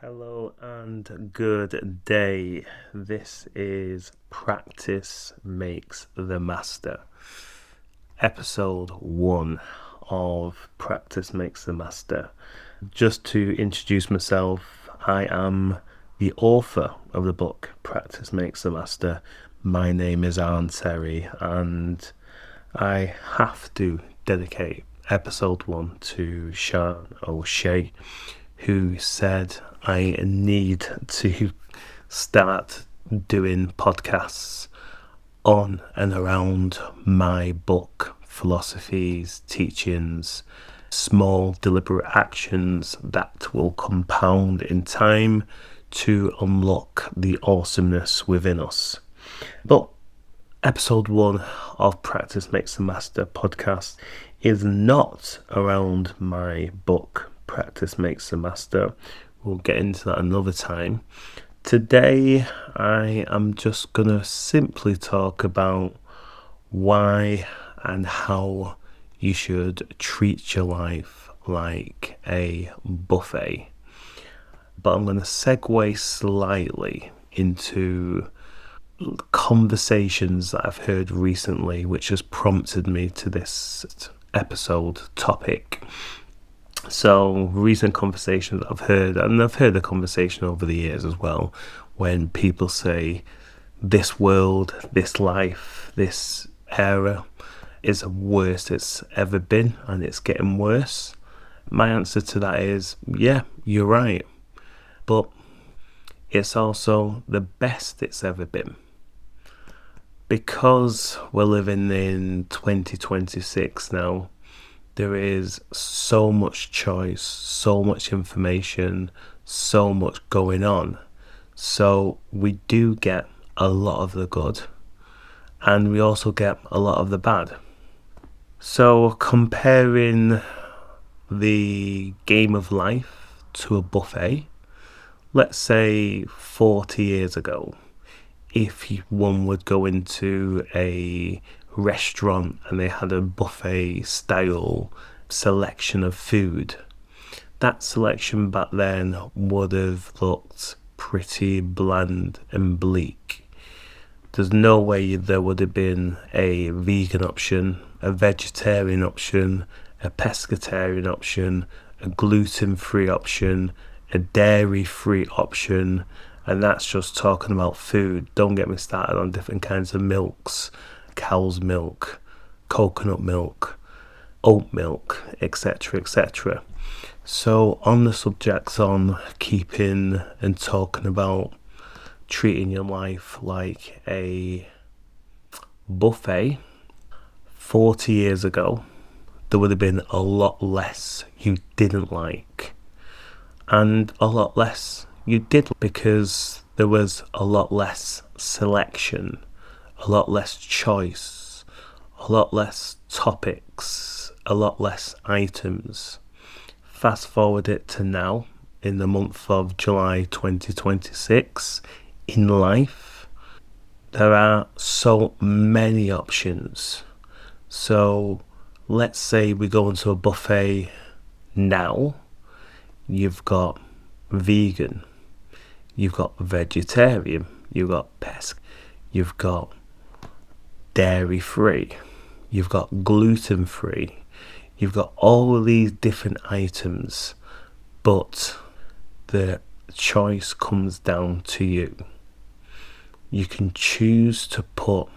Hello and good day. This is Practice Makes the Master, episode 1 of Practice Makes the Master. Just to introduce myself, I am the author of the book Practice Makes the Master. My name is Aaron Terry, and I have to dedicate episode 1 to Sean O'Shea, who said I need to start doing podcasts on and around my book, philosophies, teachings, small deliberate actions that will compound in time to unlock the awesomeness within us. But episode 1 of Practice Makes the Master podcast is not around my book, Practice Makes the Master. We'll get into that another time. Today, I am just going to simply talk about why and how you should treat your life like a buffet. But I'm going to segue slightly into conversations that I've heard recently, which has prompted me to this episode topic. So recent conversations that I've heard, and I've heard the conversation over the years as well, when people say this world, this life, this era is the worst it's ever been and it's getting worse. My answer to that is, yeah, you're right. But it's also the best it's ever been. Because we're living in 2026 now, there is so much choice, so much information, so much going on. So we do get a lot of the good, and we also get a lot of the bad. So comparing the game of life to a buffet, let's say 40 years ago, if one would go into a restaurant and they had a buffet style selection of food, that selection back then would have looked pretty bland and bleak. There's no way there would have been a vegan option, a vegetarian option, a pescatarian option, a gluten-free option, a dairy-free option, and that's just talking about food. Don't get me started on different kinds of milks, cow's milk, coconut milk, oat milk, etc., etc. So on the subjects on keeping and talking about treating your life like a buffet, 40 years ago, there would have been a lot less you didn't like, and a lot less you did, because there was a lot less selection, a lot less choice, a lot less topics, a lot less items. Fast forward it to now, in the month of July 2026, in life, there are so many options. So let's say we go into a buffet now. You've got vegan, you've got vegetarian, you've got pesc, you've got dairy free, you've got gluten free, you've got all of these different items, but the choice comes down to you. You can choose to put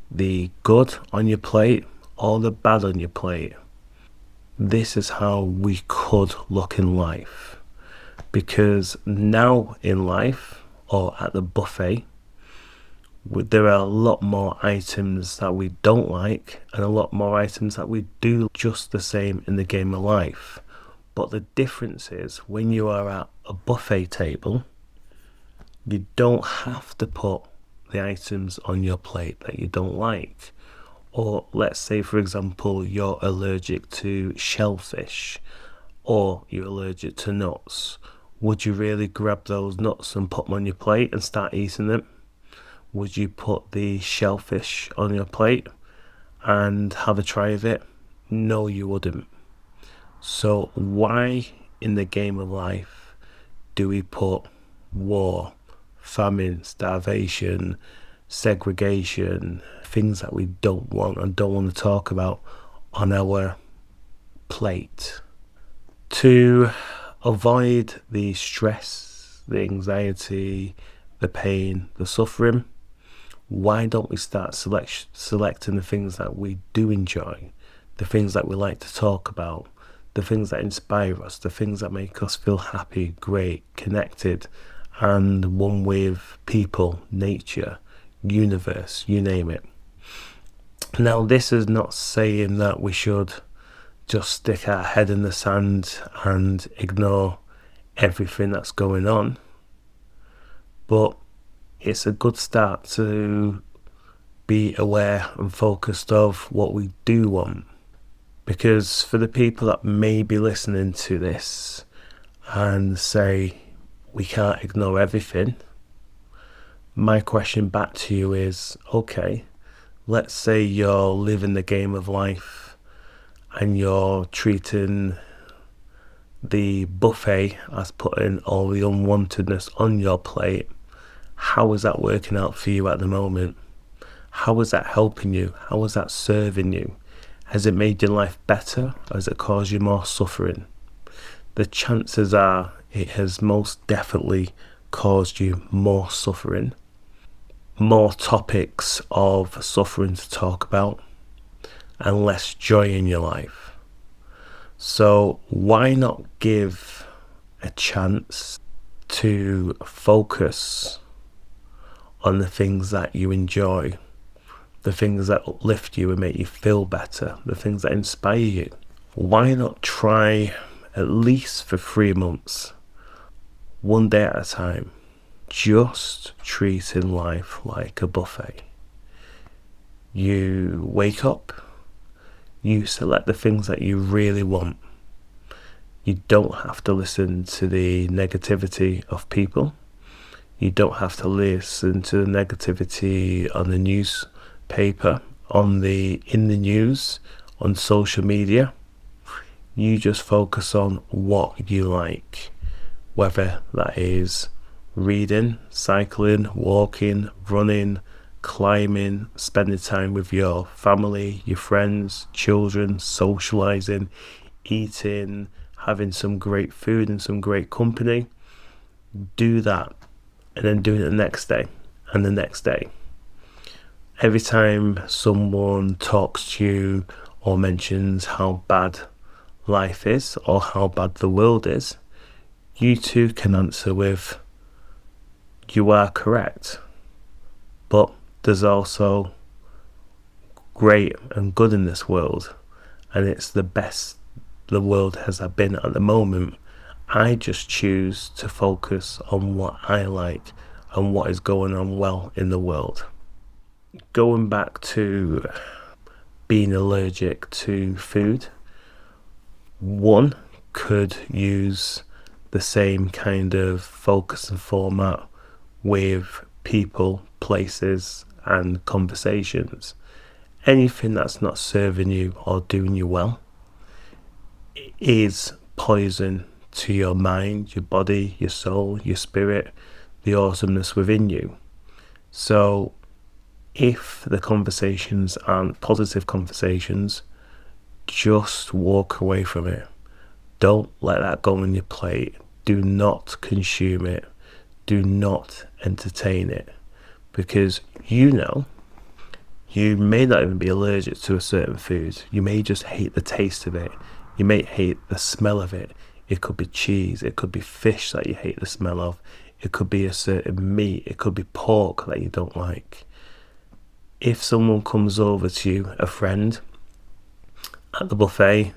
the good on your plate or the bad on your plate. This is how we could look in life. Because now in life, or at the buffet, there are a lot more items that we don't like and a lot more items that we do just the same in the game of life. But the difference is, when you are at a buffet table, you don't have to put the items on your plate that you don't like. Or let's say, for example, you're allergic to shellfish or you're allergic to nuts. Would you really grab those nuts and put them on your plate and start eating them? Would you put the shellfish on your plate and have a try of it? No, you wouldn't. So why in the game of life do we put war, famine, starvation, segregation, things that we don't want and don't want to talk about on our plate? To avoid the stress, the anxiety, the pain, the suffering, why don't we start selecting the things that we do enjoy, the things that we like to talk about, the things that inspire us, the things that make us feel happy, great, connected, and one with people, nature, universe, you name it. Now, this is not saying that we should just stick our head in the sand and ignore everything that's going on, but it's a good start to be aware and focused of what we do want. Because for the people that may be listening to this and say we can't ignore everything, my question back to you is, okay, let's say you're living the game of life and you're treating the buffet as putting all the unwantedness on your plate. How is that working out for you at the moment? How is that helping you? How is that serving you? Has it made your life better, or has it caused you more suffering? The chances are it has most definitely caused you more suffering, more topics of suffering to talk about, and less joy in your life. So why not give a chance to focus on the things that you enjoy, the things that uplift you and make you feel better, the things that inspire you? Why not try, at least for 3 months, one day at a time, just treating life like a buffet? You wake up, you select the things that you really want. You don't have to listen to the negativity of people. You don't have to listen to the negativity on the newspaper, in the news, on social media. You just focus on what you like, whether that is reading, cycling, walking, running, climbing, spending time with your family, your friends, children, socializing, eating, having some great food and some great company. Do that, and then do it the next day and the next day. Every time someone talks to you or mentions how bad life is or how bad the world is, you too can answer with, you are correct, but there's also great and good in this world, and it's the best the world has been at the moment. I just choose to focus on what I like and what is going on well in the world. Going back to being allergic to food, one could use the same kind of focus and format with people, places, and conversations. Anything that's not serving you or doing you well is poison to your mind, your body, your soul, your spirit, the awesomeness within you. So if the conversations aren't positive conversations, just walk away from it. Don't let that go on your plate. Do not consume it. Do not entertain it. Because you may not even be allergic to a certain food. You may just hate the taste of it. You may hate the smell of it. It could be cheese. It could be fish that you hate the smell of. It could be a certain meat. It could be pork that you don't like. If someone comes over to you, a friend, at the buffet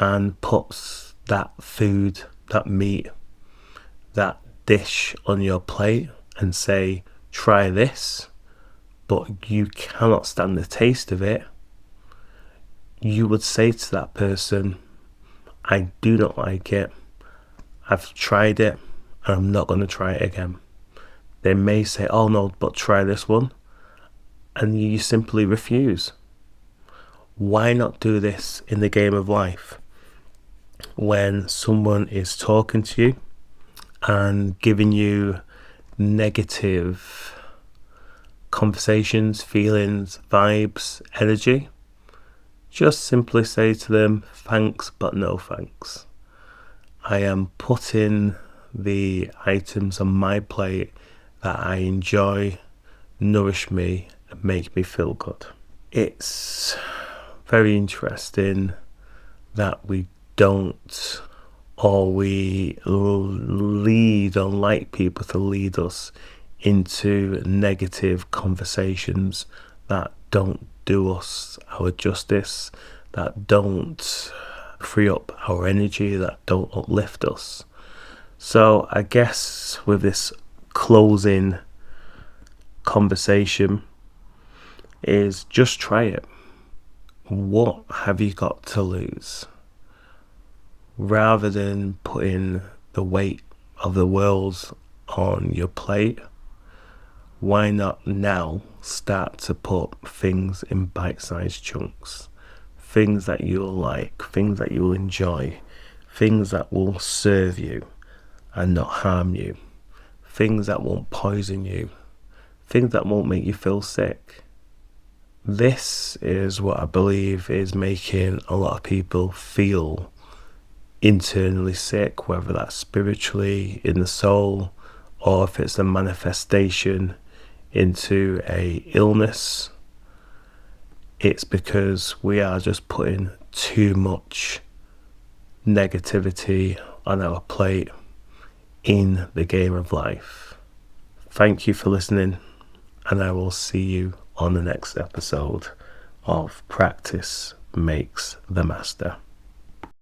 and puts that food, that meat, that dish on your plate and say, try this, but you cannot stand the taste of it, you would say to that person, I do not like it. I've tried it and I'm not going to try it again. They may say, oh no, but try this one. And you simply refuse. Why not do this in the game of life? When someone is talking to you and giving you negative conversations, feelings, vibes, energy, just simply say to them, thanks, but no thanks. I am putting the items on my plate that I enjoy, nourish me, and make me feel good. It's very interesting that we don't, or we lead or like people to lead us into negative conversations that don't do us our justice, that don't free up our energy, that don't uplift us. So I guess with this closing conversation is just try it. What have you got to lose? Rather than putting the weight of the world on your plate, why not now start to put things in bite-sized chunks? Things that you'll like, things that you'll enjoy, things that will serve you and not harm you, things that won't poison you, things that won't make you feel sick. This is what I believe is making a lot of people feel internally sick, whether that's spiritually, in the soul, or if it's a manifestation into a illness. It's because we are just putting too much negativity on our plate in the game of life. Thank you for listening, and I will see you on the next episode of Practice Makes the Master.